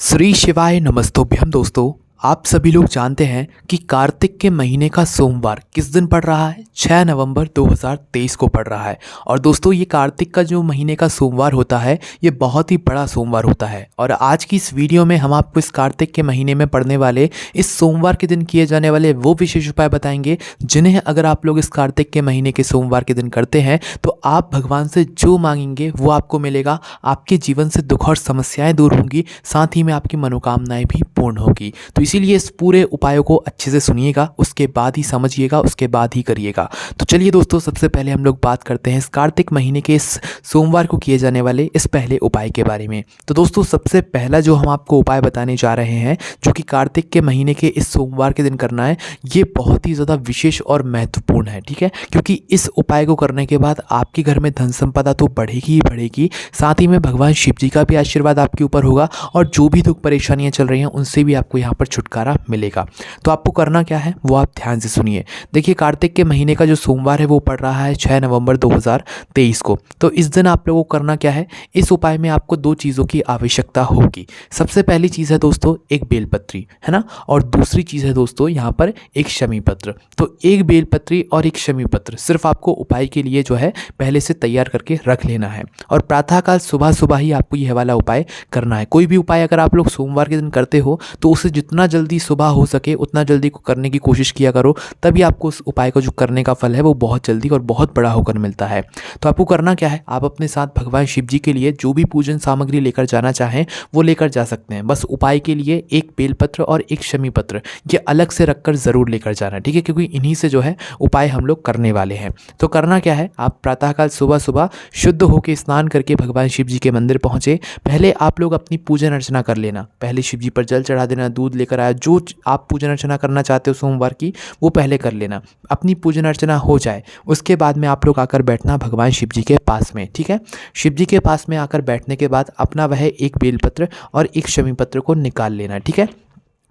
श्री शिवाय नमस्तोभ्यम दोस्तों। आप सभी लोग जानते हैं कि कार्तिक के महीने का सोमवार किस दिन पड़ रहा है। 6 नवंबर 2023 को पड़ रहा है। और दोस्तों ये कार्तिक का जो महीने का सोमवार होता है ये बहुत ही बड़ा सोमवार होता है। और आज की इस वीडियो में हम आपको इस कार्तिक के महीने में पड़ने वाले इस सोमवार के दिन किए जाने वाले वो विशेष उपाय बताएंगे जिन्हें अगर आप लोग इस कार्तिक के महीने के सोमवार के दिन करते हैं तो आप भगवान से जो मांगेंगे वो आपको मिलेगा। आपके जीवन से दुख और समस्याएं दूर होंगी, साथ ही में आपकी मनोकामनाएं भी पूर्ण होगी। तो इसीलिए इस पूरे उपायों को अच्छे से सुनिएगा, उसके बाद ही समझिएगा, उसके बाद ही करिएगा। तो चलिए दोस्तों, सबसे पहले हम लोग बात करते हैं इस कार्तिक महीने के इस सोमवार को किए जाने वाले इस पहले उपाय के बारे में। तो दोस्तों सबसे पहला जो हम आपको उपाय बताने जा रहे हैं जो कि कार्तिक के महीने के इस सोमवार के दिन करना है, ये बहुत ही ज़्यादा विशेष और महत्वपूर्ण है, ठीक है। क्योंकि इस उपाय को करने के बाद आपके घर में धन संपदा तो बढ़ेगी ही बढ़ेगी, साथ ही में भगवान शिव जी का भी आशीर्वाद आपके ऊपर होगा और जो भी दुख परेशानियां चल रही हैं उनसे भी आपको यहाँ पर छुटकारा मिलेगा। तो आपको करना क्या है वो आप ध्यान से सुनिए। देखिए कार्तिक के महीने का जो सोमवार है वो पड़ रहा है 6 नवंबर 2023 को। तो इस दिन आप लोगों को करना क्या है, इस उपाय में आपको दो चीज़ों की आवश्यकता होगी। सबसे पहली चीज़ है दोस्तों एक बेलपत्री, है ना, और दूसरी चीज़ है दोस्तों यहाँ पर एक शमी पत्र। तो एक बेलपत्री और एक शमी पत्र सिर्फ आपको उपाय के लिए जो है पहले से तैयार करके रख लेना है। और प्रातःकाल सुबह सुबह ही आपको यह वाला उपाय करना है। कोई भी उपाय अगर आप लोग सोमवार के दिन करते हो तो उसे जितना जल्दी सुबह हो सके उतना जल्दी करने की कोशिश किया करो, तभी आपको उस उपाय को जो करने का फल है वो बहुत जल्दी और बहुत बड़ा होकर मिलता है। तो आपको करना क्या है, आप अपने साथ भगवान शिव जी के लिए जो भी पूजन सामग्री लेकर जाना चाहें वो लेकर जा सकते हैं। बस उपाय के लिए एक बेलपत्र और एक शमी पत्र ये अलग से रखकर ज़रूर लेकर जाना, ठीक है, क्योंकि इन्हीं से जो है उपाय हम लोग करने वाले हैं। तो करना क्या है, आप प्रातःकाल सुबह सुबह शुद्ध होकर स्नान करके भगवान शिव जी के मंदिर पहुँचे। पहले आप लोग अपनी पूजन अर्चना कर लेना, पहले शिव जी पर जल चढ़ा देना, दूध लेकर आया, जो आप पूजन अर्चना करना चाहते हो सोमवार की वो पहले कर लेना। अपनी पूजन अर्चना हो जाए उसके बाद में आप लोग आकर बैठना भगवान शिव जी के पास में, ठीक है। शिव जी के पास में आकर बैठने के बाद अपना वह एक बेलपत्र और एक शमी पत्र को निकाल लेना, ठीक है।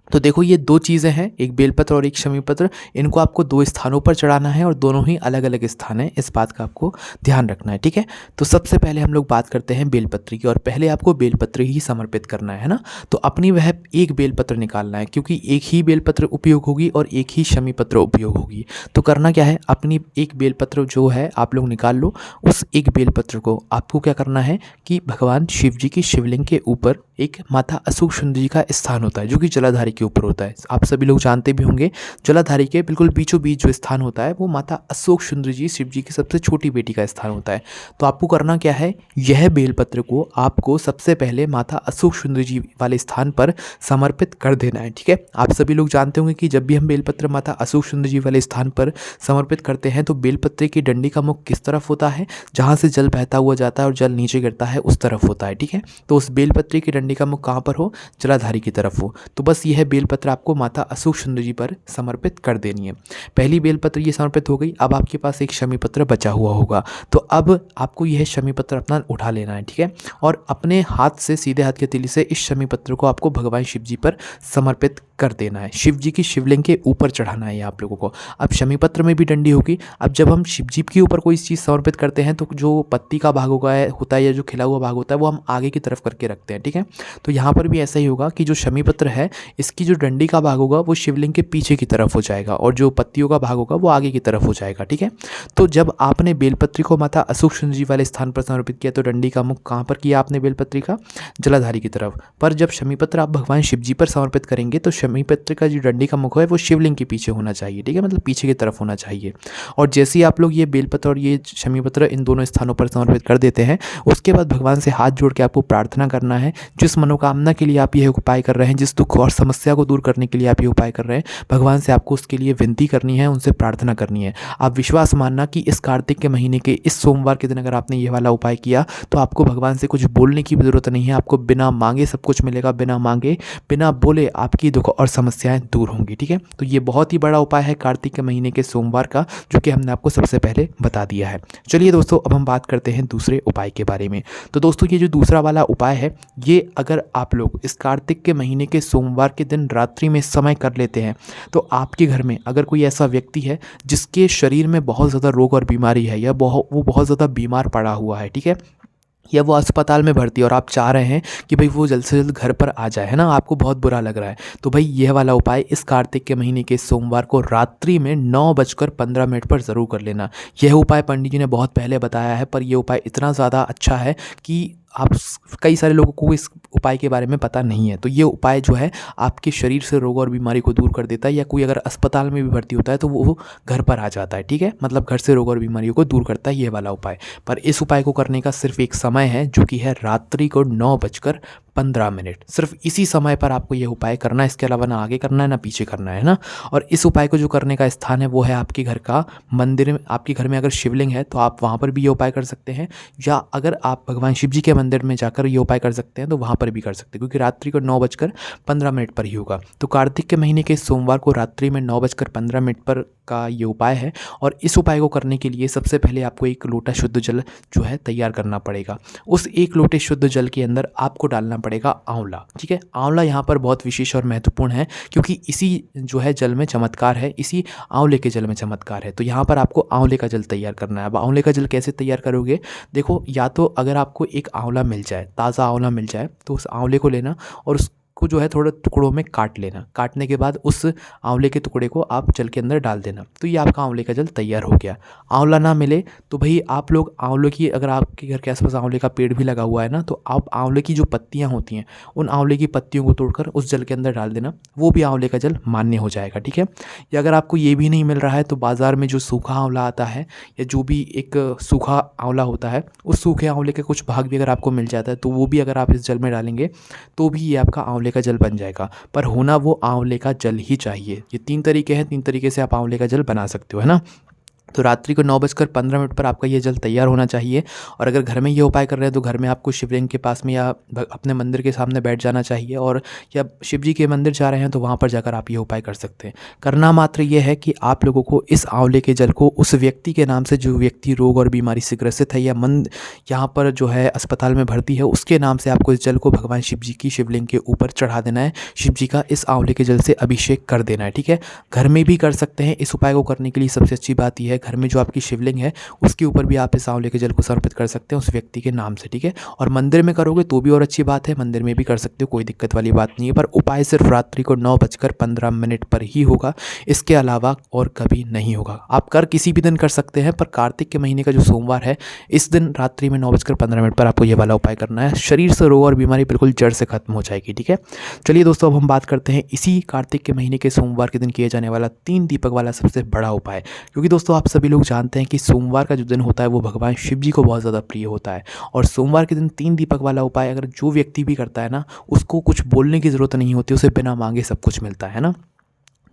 तो देखो ये दो चीज़ें हैं, एक बेलपत्र और एक शमी पत्र, इनको आपको दो स्थानों पर चढ़ाना है और दोनों ही अलग अलग स्थान हैं, इस बात का आपको ध्यान रखना है, ठीक है। तो सबसे पहले हम लोग बात करते हैं बेलपत्र की, और पहले आपको बेलपत्र ही समर्पित करना है ना। तो अपनी वह एक बेलपत्र निकालना है, क्योंकि एक ही बेलपत्र उपयोग होगी और एक ही शमी पत्र उपयोग होगी। तो करना क्या है, अपनी एक बेलपत्र जो है आप लोग निकाल लो। उस एक बेलपत्र को आपको क्या करना है कि भगवान शिव जी की शिवलिंग के ऊपर एक माता अशोक सुंदरी जी का स्थान होता है जो कि जलाधारी के ऊपर होता है। आप सभी लोग जानते भी होंगे, जलाधारी के बिल्कुल बीचों बीच जो स्थान होता है वो माता अशोक सुंदरी जी शिव जी की सबसे छोटी बेटी का स्थान होता है। तो आपको करना क्या है, यह बेलपत्र को आपको सबसे पहले माता अशोक सुंदरी जी वाले स्थान पर समर्पित कर देना है, ठीक है। आप सभी लोग जानते होंगे कि जब भी हम बेलपत्र माता अशोक सुंदरी जी वाले स्थान पर समर्पित करते हैं तो बेलपत्र की डंडी का मुख किस तरफ होता है, जहाँ से जल बहता हुआ जाता है और जल नीचे गिरता है उस तरफ होता है, ठीक है। तो उस बेलपत्र की डंडी का मुख कहाँ पर हो, जलाधारी की तरफ हो। तो बस यह बेलपत्र आपको माता अशोक सुंदरी जी पर समर्पित कर देनी है। पहली बेलपत्र ये समर्पित हो गई। अब आपके पास एक शमी पत्र बचा हुआ होगा, तो अब आपको यह शमी पत्र अपना उठा लेना है, ठीक है। और अपने हाथ से, सीधे हाथ के तीली से इस शमी पत्र को आपको भगवान शिव जी पर समर्पित कर देना है। शिव जी की शिवलिंग के ऊपर चढ़ाना है आप लोगों को। अब शमी पत्र में भी डंडी होगी। अब जब हम शिव जी के ऊपर कोई चीज़ समर्पित करते हैं तो जो पत्ती का भाग होता है या जो खिला हुआ भाग होता है वो हम आगे की तरफ करके रखते हैं, ठीक है। तो यहाँ पर भी ऐसा ही होगा कि जो शमी पत्र है इसकी जो डंडी का भाग होगा वो शिवलिंग के पीछे की तरफ हो जाएगा और जो पत्तियों का भाग होगा वो आगे की तरफ हो जाएगा, ठीक है। तो जब आपने बेलपत्री को माता अशोक सुंदरी जी वाले स्थान पर समर्पित किया तो डंडी का मुख कहाँ पर किया आपने बेलपत्री का, जलाधारी की तरफ। पर जब शमी पत्र आप भगवान शिव जी पर समर्पित करेंगे तो शमी पत्र का जो डंडी का मुख है वो शिवलिंग के पीछे होना चाहिए, ठीक है, मतलब पीछे की तरफ होना चाहिए। और जैसे ही आप लोग ये बेलपत्र और ये शमी पत्र इन दोनों स्थानों पर समर्पित कर देते हैं उसके बाद भगवान से हाथ जोड़ के आपको प्रार्थना करना है। जिस मनोकामना के लिए आप यह उपाय कर रहे हैं, जिस दुख और समस्या को दूर करने के लिए आप ये उपाय कर रहे हैं, भगवान से आपको उसके लिए विनती करनी है, उनसे प्रार्थना करनी है। आप विश्वास मानना कि इस कार्तिक के महीने के इस सोमवार के दिन अगर आपने ये वाला उपाय किया तो आपको भगवान से कुछ बोलने की भी ज़रूरत नहीं है। आपको बिना मांगे सब कुछ मिलेगा, बिना मांगे बिना बोले आपकी दुख और समस्याएं दूर होंगी, ठीक है। तो ये बहुत ही बड़ा उपाय है कार्तिक के महीने के सोमवार का, जो कि हमने आपको सबसे पहले बता दिया है। चलिए दोस्तों, अब हम बात करते हैं दूसरे उपाय के बारे में। तो दोस्तों ये जो दूसरा वाला उपाय है ये अगर आप लोग इस कार्तिक के महीने के सोमवार के दिन रात्रि में समय कर लेते हैं तो आपके घर में अगर कोई ऐसा व्यक्ति है जिसके शरीर में बहुत ज़्यादा रोग और बीमारी है या वो बहुत ज़्यादा बीमार पड़ा हुआ है, ठीक है, या वो अस्पताल में भर्ती है और आप चाह रहे हैं कि भाई वो जल्द से जल्द घर पर आ जाए, है ना, आपको बहुत बुरा लग रहा है, तो भाई यह वाला उपाय इस कार्तिक के महीने के सोमवार को रात्रि में 9:15 पर ज़रूर कर लेना। यह उपाय पंडित जी ने बहुत पहले बताया है, पर यह उपाय इतना ज़्यादा अच्छा है कि कई सारे लोगों को इस उपाय के बारे में पता नहीं है। तो ये उपाय जो है आपके शरीर से रोग और बीमारी को दूर कर देता है, या कोई अगर अस्पताल में भी भर्ती होता है तो वो घर पर आ जाता है, ठीक है, मतलब घर से रोग और बीमारियों को दूर करता है ये वाला उपाय। पर इस उपाय को करने का सिर्फ एक समय है, जो कि है रात्रि को 9:15। सिर्फ इसी समय पर आपको यह उपाय करना है, इसके अलावा ना आगे करना है ना पीछे करना है ना। और इस उपाय को जो करने का स्थान है वो है आपके घर का मंदिर में। आपके घर में अगर शिवलिंग है तो आप वहाँ पर भी ये उपाय कर सकते हैं, या अगर आप भगवान शिव जी के मंदिर में जाकर ये उपाय कर सकते हैं तो वहाँ पर भी कर सकते हैं, क्योंकि रात्रि को 9:15 पर ही होगा। तो कार्तिक के महीने के सोमवार को रात्रि में 9:15 पर का ये उपाय है। और इस उपाय को करने के लिए सबसे पहले आपको एक लोटा शुद्ध जल जो है तैयार करना पड़ेगा। उस एक लोटे शुद्ध जल के अंदर आपको डालना पड़ेगा आंवला, ठीक है। आंवला यहाँ पर बहुत विशेष और महत्वपूर्ण है, क्योंकि इसी जो है जल में चमत्कार है, इसी आंवले के जल में चमत्कार है। तो यहाँ पर आपको आंवले का जल तैयार करना है। अब आंवले का जल कैसे तैयार करोगे, देखो, या तो अगर आपको एक आंवला मिल जाए, ताज़ा आंवला मिल जाए, तो उस आंवले को लेना और उसको जो है थोड़े टुकड़ों में काट लेना। काटने के बाद उस आंवले के टुकड़े को आप जल के अंदर डाल देना, तो ये आपका आंवले का जल तैयार हो गया। आंवला ना मिले तो भाई आप लोग आंवले की, अगर आपके घर के आसपास आंवले का पेड़ भी लगा हुआ है ना, तो आप आंवले की जो पत्तियां होती हैं उन आंवले की पत्तियों को तोड़कर उस जल के अंदर डाल देना, वो भी आंवले का जल मान्य हो जाएगा, ठीक है। या अगर आपको ये भी नहीं मिल रहा है तो बाज़ार में जो सूखा आंवला आता है, या जो भी एक सूखा आंवला होता है, उस सूखे आंवले के कुछ भाग भी अगर आपको मिल जाता है तो वो भी अगर आप इस जल में डालेंगे तो भी ये आपका आंवले का जल बन जाएगा। पर होना वो आंवले का जल ही चाहिए। ये 3 तरीके हैं, 3 तरीके से आप आंवले का जल बना सकते हो, है ना। तो रात्रि को 9:15 पर आपका ये जल तैयार होना चाहिए। और अगर घर में ये उपाय कर रहे हैं तो घर में आपको शिवलिंग के पास में या अपने मंदिर के सामने बैठ जाना चाहिए, और या शिव जी के मंदिर जा रहे हैं तो वहाँ पर जाकर आप ये उपाय कर सकते हैं। करना मात्र ये है कि आप लोगों को इस आंवले के जल को उस व्यक्ति के नाम से, जो व्यक्ति रोग और बीमारी से ग्रसित है या यहाँ पर जो है अस्पताल में भर्ती है, उसके नाम से आपको इस जल को भगवान शिव जी की शिवलिंग के ऊपर चढ़ा देना है। शिव जी का इस आंवले के जल से अभिषेक कर देना है, ठीक है। घर में भी कर सकते हैं। इस उपाय को करने के लिए सबसे अच्छी बात यह है, घर में जो आपकी शिवलिंग है उसके ऊपर भी आप इस आंवले के जल को समर्पित कर सकते हैं उस व्यक्ति के नाम से, ठीक है। और मंदिर में करोगे तो भी और अच्छी बात है, मंदिर में भी कर सकते हो, कोई दिक्कत वाली बात नहीं है। पर उपाय सिर्फ रात्रि को 9:15 पर ही होगा, इसके अलावा और कभी नहीं होगा। आप कर किसी भी दिन कर सकते हैं, पर कार्तिक के महीने का जो सोमवार है, इस दिन रात्रि में 9:15 पर आपको ये वाला उपाय करना है। शरीर से रोग और बीमारी बिल्कुल जड़ से खत्म हो जाएगी, ठीक है। चलिए दोस्तों, अब हम बात करते हैं इसी कार्तिक के महीने के सोमवार के दिन किया जाने वाला 3 दीपक वाला सबसे बड़ा उपाय। क्योंकि दोस्तों आप सभी लोग जानते हैं कि सोमवार का जो दिन होता है वो भगवान शिव जी को बहुत ज़्यादा प्रिय होता है। और सोमवार के दिन 3 दीपक वाला उपाय अगर जो व्यक्ति भी करता है ना, उसको कुछ बोलने की ज़रूरत नहीं होती, उसे बिना मांगे सब कुछ मिलता है ना।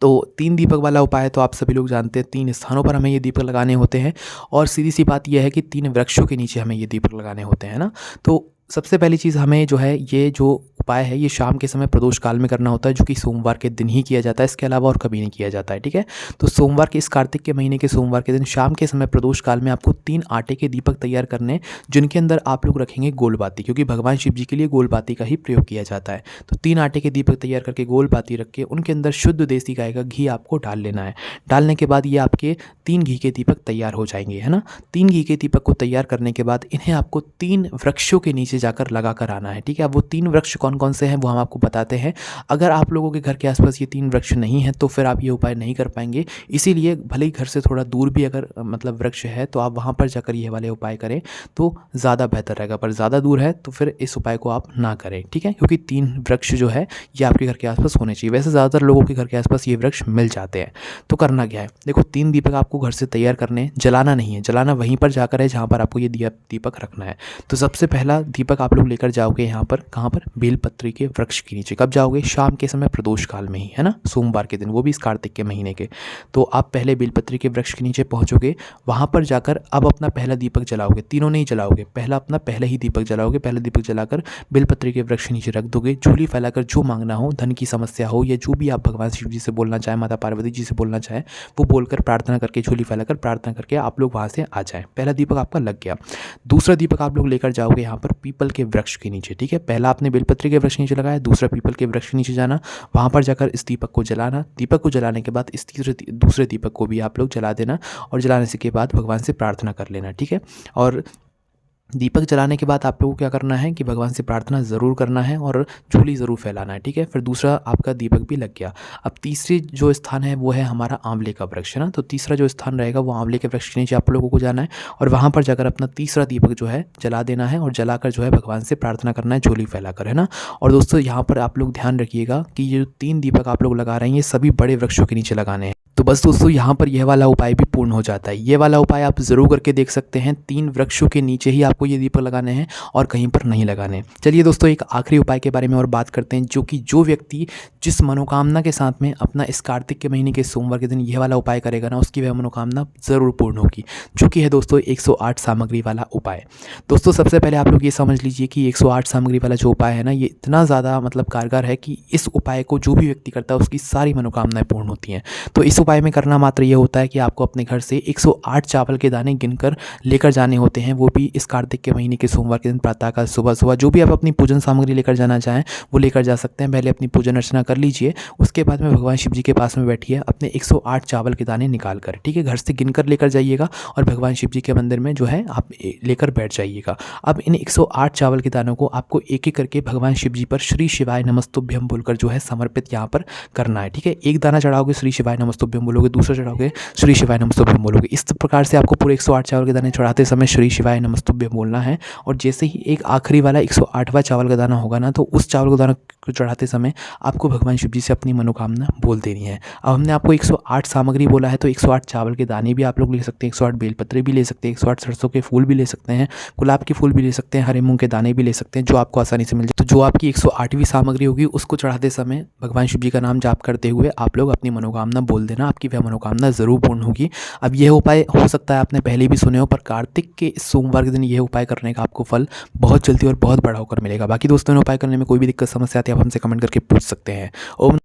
तो 3 दीपक वाला उपाय तो आप सभी लोग जानते हैं, 3 स्थानों पर हमें ये दीपक लगाने होते हैं। और सीधी सी बात यह है कि 3 वृक्षों के नीचे हमें ये दीपक लगाने होते हैं ना। तो सबसे पहली चीज़ हमें जो है, ये जो उपाय है ये शाम के समय प्रदोष काल में करना होता है, जो कि सोमवार के दिन ही किया जाता है, इसके अलावा और कभी नहीं किया जाता है, ठीक है। तो सोमवार के, इस कार्तिक के महीने के सोमवार के दिन शाम के समय प्रदोष काल में आपको 3 आटे के दीपक तैयार करने, जिनके अंदर आप लोग रखेंगे गोल बाती, क्योंकि भगवान शिव जी के लिए गोल बाती का ही प्रयोग किया जाता है। तो 3 आटे के दीपक तैयार करके गोल बाती रख के उनके अंदर शुद्ध देसी गाय का घी आपको डाल लेना है। डालने के बाद ये आपके 3 घी के दीपक तैयार हो जाएंगे, है ना। 3 घी के दीपक को तैयार करने के बाद इन्हें आपको 3 वृक्षों के नीचे जाकर लगा कर आना है, ठीक है। अब वो 3 वृक्ष कौन कौन से हैं वो हम आपको बताते हैं। अगर आप लोगों के घर के आसपास ये 3 वृक्ष नहीं हैं तो फिर आप ये उपाय नहीं कर पाएंगे। इसीलिए भले ही घर से थोड़ा दूर भी अगर मतलब वृक्ष है तो आप वहाँ पर जाकर ये वाले उपाय करें तो ज़्यादा बेहतर रहेगा। पर ज़्यादा दूर है तो फिर इस उपाय को आप ना करें, ठीक है, क्योंकि 3 वृक्ष जो है ये आपके घर के आसपास होने चाहिए। वैसे ज़्यादातर लोगों के घर के आसपास ये वृक्ष मिल जाते हैं। तो करना क्या है, देखो, 3 दीपक आपको घर से तैयार करने, जलाना नहीं है, जलाना वहीं पर जाकर है जहाँ पर आपको ये दीपक रखना है। तो सबसे पहला दीपक आप लोग लेकर जाओगे यहाँ पर, कहाँ पर, बेलपत्री के वृक्ष के नीचे। कब जाओगे, शाम के समय प्रदोष काल में ही, है ना, सोमवार के दिन, वो भी इस कार्तिक के महीने के। तो आप पहले बेलपत्री के वृक्ष के नीचे पहुँचोगे, वहाँ पर जाकर अब अपना पहला दीपक जलाओगे। तीनों नहीं जलाओगे, पहला ही दीपक जलाओगे। पहला दीपक जलाकर बेलपत्री के वृक्ष के नीचे रख दोगे। झूली फैलाकर जो मांगना हो, धन की समस्या हो या जो भी आप भगवान शिव जी से बोलना चाहें, माता पार्वती जी से बोलना चाहें, वो बोलकर प्रार्थना करके, झूली फैलाकर प्रार्थना करके आप लोग वहाँ से आ जाएं। पहला दीपक आपका लग गया। दूसरा दीपक आप लोग लेकर जाओगे यहाँ पर पीपल के वृक्ष के नीचे, ठीक है। पहला आपने बेलपत्री के वृक्ष नीचे लगाया, दूसरा पीपल के वृक्ष के नीचे जाना, वहाँ पर जाकर इस दीपक को जलाना। दीपक को जलाने के बाद इस दूसरे दीपक को भी आप लोग जला देना, और जलाने से के बाद भगवान से प्रार्थना कर लेना, ठीक है। और दीपक जलाने के बाद आप लोगों को क्या करना है कि भगवान से प्रार्थना ज़रूर करना है और झोली ज़रूर फैलाना है, ठीक है। फिर दूसरा आपका दीपक भी लग गया। अब तीसरी जो स्थान है वो है हमारा आंवले का वृक्ष, है ना। तो तीसरा जो स्थान रहेगा वो आंवले के वृक्ष के नीचे आप लोगों को जाना है और वहाँ पर जाकर अपना तीसरा दीपक जो है जला देना है और जलाकर जो है भगवान से प्रार्थना करना है झोली फैलाकर, है ना। और दोस्तों यहाँ पर आप लोग ध्यान रखिएगा कि ये जो 3 दीपक आप लोग लगा रहे हैं ये सभी बड़े वृक्षों के नीचे लगाने हैं। तो बस दोस्तों यहाँ पर यह वाला उपाय भी पूर्ण हो जाता है। ये वाला उपाय आप ज़रूर करके देख सकते हैं। 3 वृक्षों के नीचे ही आपको ये दीपक लगाने हैं और कहीं पर नहीं लगाने। चलिए दोस्तों एक आखिरी उपाय के बारे में और बात करते हैं, जो व्यक्ति जिस मनोकामना के साथ में अपना इस कार्तिक के महीने के सोमवार के दिन यह वाला उपाय करेगा ना, उसकी वह मनोकामना ज़रूर पूर्ण होगी, जो कि है दोस्तों 108 सामग्री वाला उपाय। दोस्तों सबसे पहले आप लोग ये समझ लीजिए कि 108 सामग्री वाला जो उपाय है ना, ये इतना ज़्यादा मतलब कारगर है कि इस उपाय को जो भी व्यक्ति करता है उसकी सारी मनोकामनाएं पूर्ण होती हैं। तो इस उपाय में करना मात्र ये होता है कि आपको अपने घर से 108 चावल के दाने गिनकर लेकर जाने होते हैं, वो भी इस कार्तिक के महीने के सोमवार के दिन प्रातःकाल सुबह सुबह। जो भी आप अपनी पूजन सामग्री लेकर जाना चाहें वो लेकर जा सकते हैं। पहले अपनी पूजन अर्चना कर लीजिए, उसके बाद में भगवान शिव जी के पास में बैठिए, अपने 108 चावल के दाने निकाल कर, ठीक है, घर से गिनकर लेकर जाइएगा और भगवान शिव जी के मंदिर में जो है आप लेकर बैठ जाइएगा। अब इन 108 चावल के दानों को आपको एक एक करके भगवान शिव जी पर श्री शिवाय नमस्तुभ्यम बोलकर जो है समर्पित यहाँ पर करना है, ठीक है। एक दाना चढ़ाओगे श्री शिवाय नमस्तुभ्यम बोलोगे, दूसरा चढ़ाओगे श्री शिवाय नमस्तुभ्यम बोलोगे। इस प्रकार से आपको पूरे 108 चावल के दाने चढ़ाते समय श्री शिवाय नमस्तुभ्यम बोलना है। और जैसे ही एक आखिरी वाला 108वां चावल का दाना होगा ना, तो उस चावल का दाना को चढ़ाते समय आपको भगवान शिव जी से अपनी मनोकामना बोल देनी है। अब हमने आपको 108 सामग्री बोला है, तो 108 चावल के दाने भी आप लोग ले सकते हैं, 108 बेलपत्र भी ले सकते हैं, 108 सरसों के फूल भी ले सकते हैं, गुलाब के फूल भी ले सकते हैं, हरे मूंग के दाने भी ले सकते हैं, जो आपको आसानी से मिल जाए। तो जो आपकी 108वीं सामग्री होगी उसको चढ़ाते समय भगवान शिव जी का नाम जाप करते हुए आप लोग अपनी मनोकामना बोल देना, आपकी वह मनोकामना ज़रूर पूर्ण होगी। अब यह उपाय हो सकता है आपने पहले भी सुने हो, पर कार्तिक के इस सोमवार के दिन यह उपाय करने का आपको फल बहुत जल्दी और बहुत बड़ा होकर मिलेगा। बाकी दोस्तों उपाय करने में कोई भी दिक्कत समस्या आती है आप हमसे कमेंट करके पूछ सकते हैं। ओम